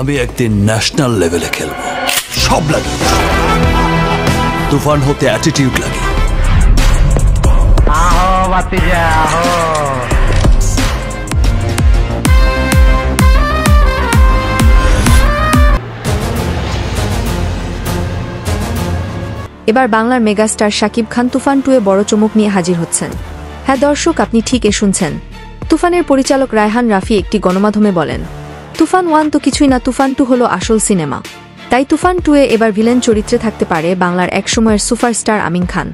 আমি একদিন ন্যাশনাল লেভেলে খেলবো, সব লাগে। তুফান হতে অ্যাটিটিউড লাগে। আহো বাতিজা আহো। এবার বাংলার মেগাস্টার শাকিব খান তুফান 2 এ বড় চমক নিয়ে হাজির হচ্ছেন। হ্যাঁ দর্শক, আপনি ঠিক শুনছেন। তুফানের পরিচালক রায়হান রাফি একটি গণমাধ্যমে বলেন, তুফান 1 তো কিছুই না, তুফান 2 হলো আসল সিনেমা। তাই তুফান 2 এ এবার ভিলেন চরিত্রে থাকতে পারে বাংলার একসময়ের সুপারস্টার আমিন খান।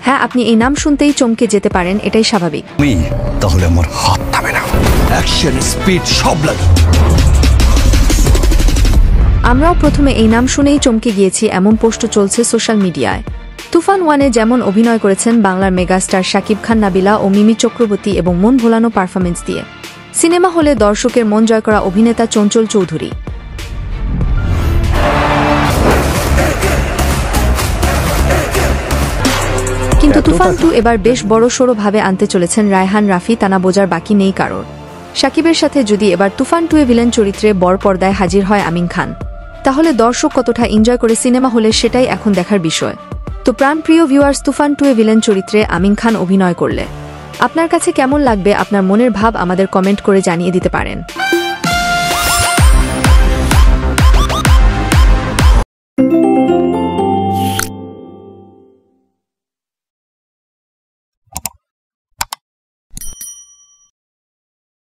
হ্যাঁ, আপনি এই নাম শুনতেই চমকে যেতে পারেন, এটাই স্বাভাবিক। তাহলে আমার হাত থামে না, অ্যাকশন স্পিড সব লাগে। আমরাও প্রথমে এই নাম শুনেই চমকে গিয়েছি, এমন পোস্ট চলছে সোশ্যাল মিডিয়ায়। তুফান 1 এ যেমন অভিনয় করেছেন বাংলার মেগাস্টার শাকিব খান, নাবিলা ও মিমি চক্রবর্তী এবং মন ভোলানো পারফরমেন্স দিয়ে সিনেমা হলে দর্শকের মন জয় করা অভিনেতা চঞ্চল চৌধুরী। কিন্তু তুফান 2 এবার বেশ বড় সড়ো ভাবে আনতে চলেছেন রায়হান রাফি, তা না বোঝার বাকি নেই কারোর। শাকিবের সাথে যদি এবার তুফান 2 এ ভিলেন চরিত্রে বড় পর্দায় হাজির হয় আমিন খান, তাহলে দর্শক কতটা এনজয় করে সিনেমা হলে সেটাই এখন দেখার বিষয়। তো প্রাণপ্রিয় ভিউয়ার্স, তুফান 2 এ ভিলেন চরিত্রে আমিন খান অভিনয় করলে আপনার কাছে কেমন লাগবে? আপনার মনের ভাব আমাদের কমেন্ট করে জানিয়ে দিতে পারেন।